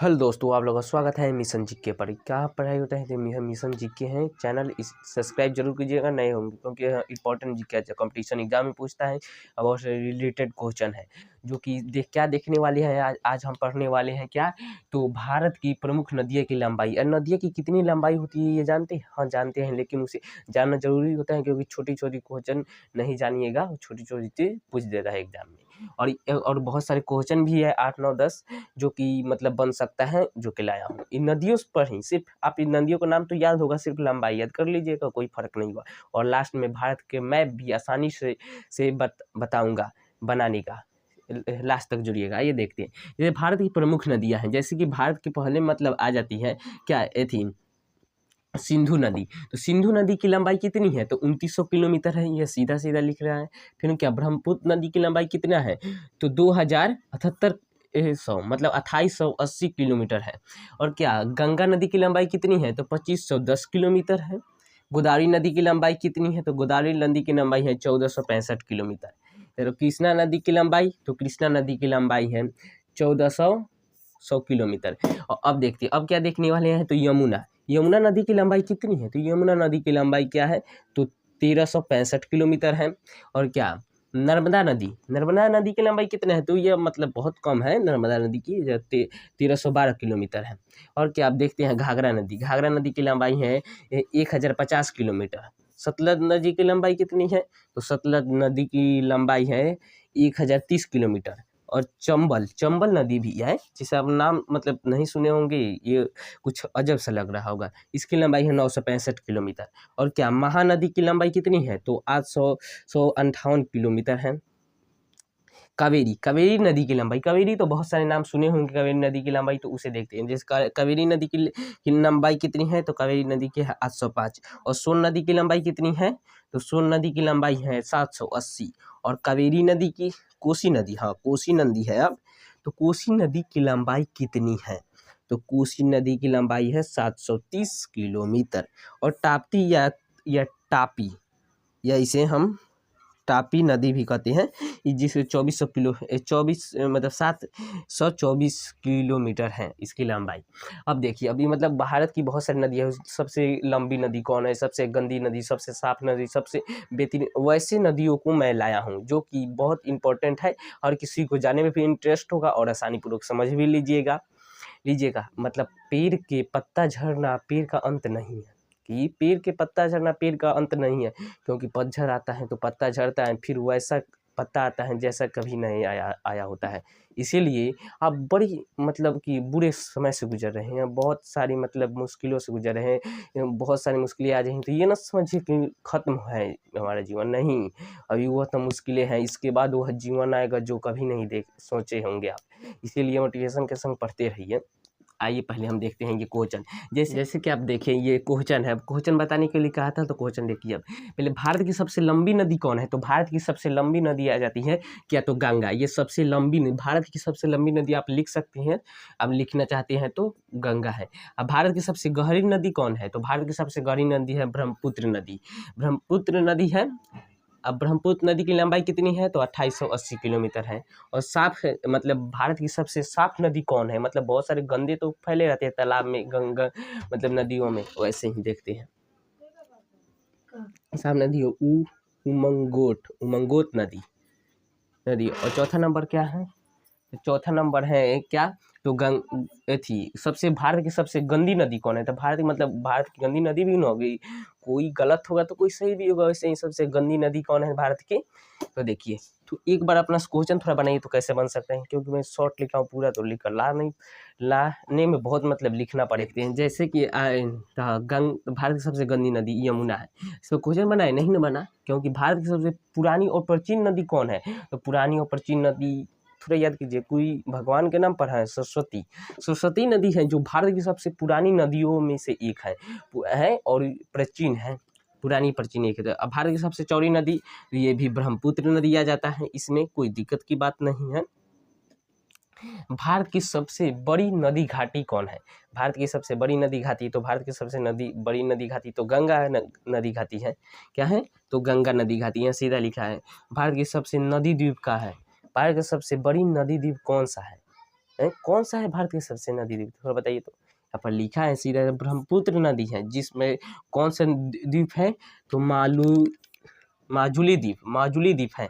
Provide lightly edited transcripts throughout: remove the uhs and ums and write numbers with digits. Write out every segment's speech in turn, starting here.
Hello दोस्तों, आप लोगों का स्वागत है मिशन जीके पर। क्या पढ़ाई होता है तो मिशन जीके हैं चैनल, इस सब्सक्राइब जरूर कीजिएगा नए होंगे, क्योंकि इंपॉर्टेंट जीके कंपटीशन एग्जाम में पूछता है और बहुत से रिलेटेड क्वेश्चन है जो कि क्या देखने वाले हैं। आज हम पढ़ने वाले हैं क्या, तो भारत की प्रमुख नदियों की लंबाई। नदियों की कितनी लंबाई होती है ये जानते हैं? हाँ जानते हैं, लेकिन उसे जानना जरूरी होता है क्योंकि छोटी छोटी क्वेश्चन नहीं जानिएगा, छोटी छोटी चीज पूछ देता है एग्जाम में। और बहुत सारे क्वेश्चन भी है 8 9 10 जो कि मतलब बन सकता है, जो कि लाया हूँ इन नदियों पर ही। सिर्फ आप इन नदियों का नाम तो याद होगा, सिर्फ लंबाई याद कर लीजिएगा, कोई फर्क नहीं हुआ। और लास्ट में भारत के मैप भी आसानी से बताऊंगा बनाने का, लास्ट तक जुड़िएगा। ये देखते हैं, ये भारत की प्रमुख नदियां हैं। जैसे कि भारत के पहले मतलब आ जाती है क्या, थी सिंधु नदी। तो सिंधु नदी की लंबाई कितनी है, तो 2900 किलोमीटर है, ये सीधा सीधा लिख रहा है। फिर क्या, ब्रह्मपुत्र नदी की लंबाई कितना है, तो 2078 मतलब 2880 किलोमीटर है। और क्या, गंगा नदी की लंबाई कितनी है, तो 2510 किलोमीटर है। गोदावरी नदी की लंबाई कितनी है, तो गोदावरी नदी की लंबाई है 1465 किलोमीटर। फिर कृष्णा नदी की लंबाई, तो कृष्णा नदी की लंबाई है 1400 किलोमीटर। और अब देखते हैं, अब क्या देखने वाले हैं, तो यमुना नदी की लंबाई कितनी है, तो यमुना नदी की लंबाई क्या है, तो 1365 किलोमीटर है। और क्या, नर्मदा नदी की लंबाई कितना है, तो ये मतलब बहुत कम है नर्मदा नदी की, 1312 किलोमीटर है। और क्या, आप देखते हैं घाघरा नदी की लंबाई है 1050 किलोमीटर। सतलज नदी की लंबाई कितनी है, तो सतलज नदी की लंबाई है 1030 किलोमीटर। और चंबल नदी भी है, जिसे आप नाम मतलब नहीं सुने होंगे, ये कुछ अजब सा लग रहा होगा। इसकी लंबाई है 965 किलोमीटर। और क्या, महानदी की लंबाई कितनी है, तो 858 किलोमीटर है। कावेरी नदी की लंबाई, कावेरी तो बहुत सारे नाम सुने होंगे कावेरी नदी की लंबाई, तो उसे देखते हैं। जैसे कावेरी नदी की लंबाई कितनी है, तो कावेरी नदी की है 805। और सोन नदी की लंबाई कितनी है, तो सोन नदी की लंबाई है 780। और कावेरी नदी की, कोसी नदी, हाँ कोसी नदी है अब, तो कोसी नदी की लंबाई कितनी है, तो कोसी नदी की लंबाई है 730 किलोमीटर। और ताप्ती या टापी, या इसे हम तापी नदी भी कहते हैं, जिसे 24 मतलब 724 किलोमीटर है इसकी लंबाई। अब देखिए, अभी मतलब भारत की बहुत सारी नदियाँ, सबसे लंबी नदी कौन है, सबसे गंदी नदी, सबसे साफ नदी, सबसे बेहतरीन, वैसे नदियों को मैं लाया हूँ जो कि बहुत इंपॉर्टेंट है और किसी को जाने में भी इंटरेस्ट होगा और आसानी पूर्वक समझ भी लीजिएगा। मतलब पेड़ के पत्ता झड़ना पेड़ का अंत नहीं है, कि पेड़ के पत्ता झड़ना पेड़ का अंत नहीं है, क्योंकि पतझड़ आता है तो पत्ता झड़ता है, फिर वैसा पत्ता आता है जैसा कभी नहीं आया होता है। इसीलिए आप बड़ी मतलब कि बुरे समय से गुजर रहे हैं, बहुत सारी मतलब मुश्किलों से गुजर रहे हैं, बहुत सारी मुश्किलें आ जाएंगी, तो ये ना समझिए कि खत्म है हमारा जीवन, नहीं। अभी वह तो मुश्किलें हैं, इसके बाद वह जीवन आएगा जो कभी नहीं सोचे होंगे आप। इसीलिए मोटिवेशन के संग पढ़ते रहिए। आइए पहले हम देखते हैं ये क्वेश्चन। जैसे कि आप देखें, ये क्वेश्चन है, क्वेश्चन बताने के लिए कहा था, तो क्वेश्चन देखिए। अब पहले, भारत की सबसे लंबी नदी कौन है, तो भारत की सबसे लंबी नदी आ जाती है क्या, तो गंगा। ये सबसे लंबी नदी, भारत की सबसे लंबी नदी आप लिख सकते हैं, अब लिखना चाहते हैं तो गंगा है। अब भारत की सबसे गहरी नदी कौन है, तो भारत की सबसे गहरी नदी है ब्रह्मपुत्र नदी है। अब ब्रह्मपुत्र नदी की लंबाई कितनी है, तो 2880 किलोमीटर है। और साफ है, मतलब भारत की सबसे साफ नदी कौन है, मतलब बहुत सारे गंदे तो फैले रहते हैं तालाब में, गंगा मतलब नदियों में, वैसे ही देखते हैं। साफ नदी है उमंगोट नदी। और चौथा नंबर क्या है, चौथा नंबर है क्या, तो सबसे भारत की सबसे गंदी नदी कौन है, तो भारत की गंदी नदी भी ना होगी, कोई गलत होगा तो कोई सही भी होगा, वैसे ही सबसे गंदी नदी कौन है भारत की। तो देखिए, तो एक बार अपना क्वेश्चन थोड़ा बनाइए तो कैसे बन सकते हैं, क्योंकि मैं शॉर्ट लिखा हूँ, पूरा तो लिख कर लाने में बहुत मतलब लिखना पड़ते हैं। जैसे कि भारत की सबसे गंदी नदी यमुना है, इसको क्वेश्चन बनाए नहीं ना बना, क्योंकि भारत की सबसे पुरानी और प्राचीन नदी कौन है, तो पुरानी और प्राचीन नदी थोड़ा याद कीजिए, कोई भगवान के नाम पर है, सरस्वती नदी है, जो भारत की सबसे पुरानी नदियों में से एक है और प्राचीन है, पुरानी प्राचीन एक है। अब भारत की सबसे चौड़ी नदी, ये भी ब्रह्मपुत्र नदी आ जाता है, इसमें कोई दिक्कत की बात नहीं है। भारत की सबसे बड़ी नदी घाटी कौन है, भारत की सबसे बड़ी नदी घाटी, तो भारत की सबसे बड़ी नदी घाटी तो गंगा नदी घाटी है। क्या है, तो गंगा नदी घाटी, यहाँ सीधा लिखा है। भारत की सबसे नदी द्वीप का है, भारत का सबसे बड़ी नदी द्वीप कौन सा है, कौन सा है भारत की सबसे नदी द्वीप, थोड़ा बताइए तो। यहाँ पर लिखा है सीधा ब्रह्मपुत्र नदी है, जिसमें कौन सा द्वीप है, तो माजुली द्वीप है।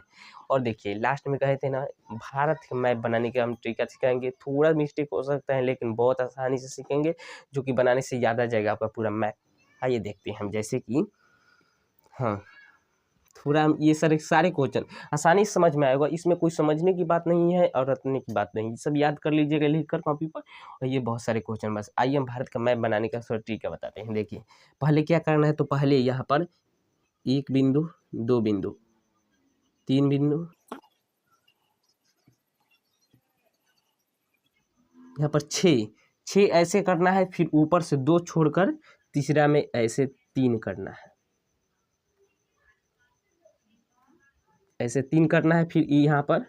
और देखिए लास्ट में कहे थे ना, भारत का मैप बनाने के हम तरीका सिखाएंगे, थोड़ा मिस्टेक हो सकता है लेकिन बहुत आसानी से सीखेंगे, जो कि बनाने से याद आ जाएगा आपका पूरा मैप। आइए देखते हैं हम, जैसे कि हाँ, थोड़ा हम ये सारे क्वेश्चन आसानी से समझ में आएगा, इसमें कोई समझने की बात नहीं है और रटने की बात नहीं, सब याद कर लीजिएगा लिख कर कॉपी पर। और ये बहुत सारे क्वेश्चन, बस आइए हम भारत का मैप बनाने का थोड़ा तरीका बताते हैं। देखिए पहले क्या करना है, तो पहले यहाँ पर 1 बिंदु, 2 बिंदु, 3 बिंदु, यहाँ पर 6 ऐसे करना है, फिर ऊपर से 2 छोड़कर तीसरा में ऐसे 3 करना है, ऐसे 3 करना है, फिर यहाँ पर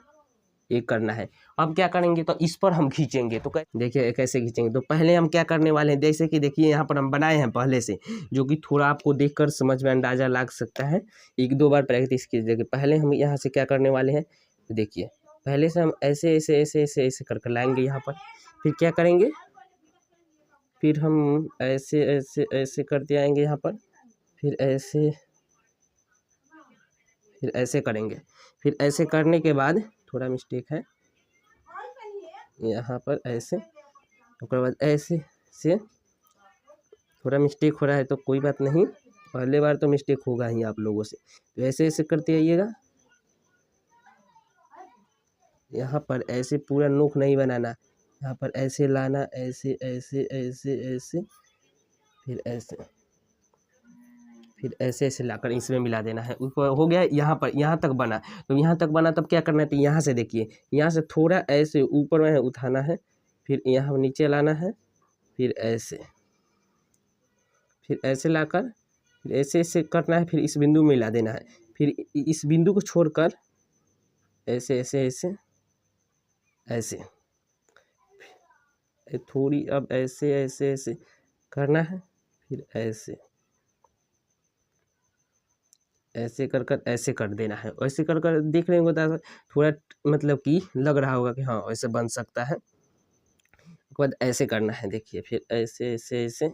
1 करना है। अब क्या करेंगे, तो इस पर हम खींचेंगे, तो देखिए कैसे खींचेंगे। तो पहले हम क्या करने वाले हैं, जैसे कि देखिए यहाँ पर हम बनाए हैं पहले से, जो कि थोड़ा आपको देखकर समझ में अंदाजा लग सकता है, 1-2 बार प्रैक्टिस कीजिएगा। पहले हम यहाँ से क्या करने वाले हैं, तो देखिए पहले से हम ऐसे ऐसे ऐसे ऐसे ऐसे करके लाएंगे यहाँ पर, फिर क्या करेंगे, फिर हम ऐसे ऐसे ऐसे करते आएंगे यहाँ पर, फिर ऐसे, फिर ऐसे करेंगे, फिर ऐसे करने के बाद थोड़ा मिस्टेक है यहाँ पर ऐसे, उसके बाद ऐसे से थोड़ा मिस्टेक हो रहा है, तो कोई बात नहीं, पहले बार तो मिस्टेक होगा ही आप लोगों से। तो ऐसे ऐसे करते आइएगा, यहाँ पर ऐसे पूरा नोक नहीं बनाना, यहाँ पर ऐसे लाना, ऐसे ऐसे ऐसे ऐसे, फिर ऐसे, फिर ऐसे ऐसे लाकर इसमें मिला देना है। ऊपर हो गया, यहाँ पर यहाँ तक बना, तो यहाँ तक बना तब क्या करना है, तो यहाँ से देखिए, यहाँ से थोड़ा ऐसे ऊपर में उठाना है, फिर यहाँ नीचे लाना है, फिर ऐसे लाकर, फिर ऐसे ऐसे करना है, फिर इस बिंदु में मिला देना है, फिर इस बिंदु को छोड़कर ऐसे ऐसे ऐसे ऐसे, थोड़ी अब ऐसे ऐसे ऐसे करना है, फिर ऐसे ऐसे कर ऐसे कर देना है। ऐसे कर देख रहे होंगे, थोड़ा मतलब कि लग रहा होगा कि हाँ ऐसे बन सकता है। उसके बाद ऐसे करना है, देखिए फिर ऐसे ऐसे ऐसे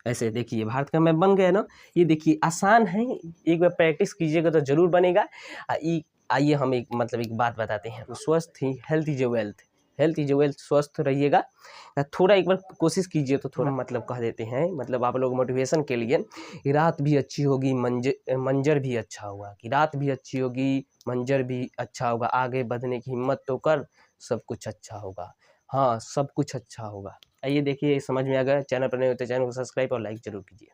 ऐसे, देखिए भारत का मैप बन गया ना। ये देखिए आसान है, एक बार प्रैक्टिस कीजिएगा तो जरूर बनेगा। आइए हम एक बात बताते हैं, स्वस्थ ही health is wealth, health is wealth, स्वस्थ रहिएगा। थोड़ा एक बार कोशिश कीजिए तो थोड़ा कह देते हैं, आप लोग मोटिवेशन के लिए, कि रात भी अच्छी होगी, मंजर भी अच्छा होगा, कि रात भी अच्छी होगी, मंजर भी अच्छा होगा, आगे बढ़ने की हिम्मत तो कर, सब कुछ अच्छा होगा। हाँ, सब कुछ अच्छा होगा। आइए देखिए समझ में आ गया। चैनल पर नए होते चैनल को सब्सक्राइब और लाइक जरूर कीजिए।